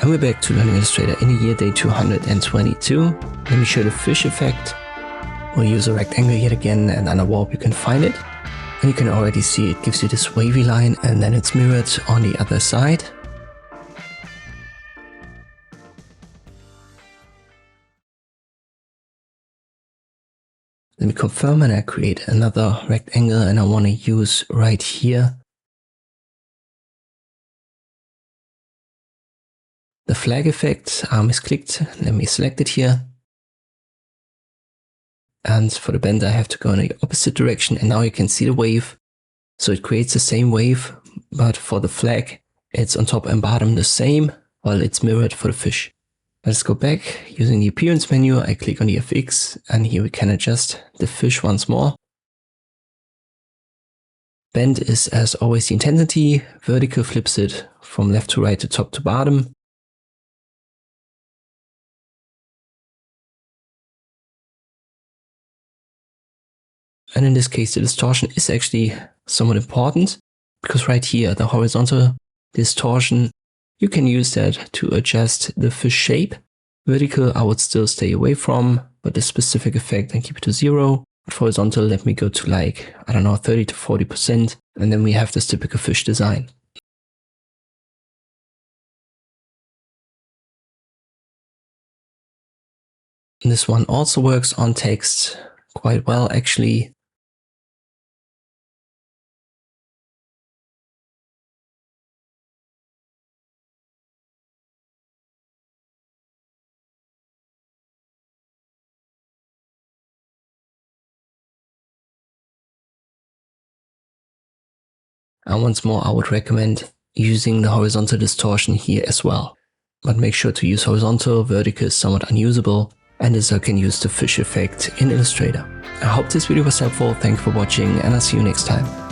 And we're back to learning Illustrator in the year day 222. Let me show the fish effect. We'll use a rectangle yet again, and under warp you can find it. And you can already see it gives you this wavy line, and then it's mirrored on the other side. Let me confirm, and I create another rectangle, and I want to use right here the flag effect. Arm is clicked. Let me select it here. And for the bend I have to go in the opposite direction, and now you can see the wave. So it creates the same wave, but for the flag it's on top and bottom the same, while it's mirrored for the fish. Let's go back. Using the appearance menu, I click on the FX, and here we can adjust the fish once more. Bend is as always the intensity. Vertical flips it from left to right to top to bottom. And in this case, the distortion is actually somewhat important, because right here, the horizontal distortion, you can use that to adjust the fish shape. Vertical, I would still stay away from, but the specific effect, I keep it to 0. But horizontal, let me go to like, I don't know, 30 to 40%. And then we have this typical fish design. And this one also works on text quite well, actually. And once more, I would recommend using the horizontal distortion here as well. But make sure to use horizontal. Vertical is somewhat unusable, and this I can use the fish effect in Illustrator. I hope this video was helpful. Thank you for watching, and I'll see you next time.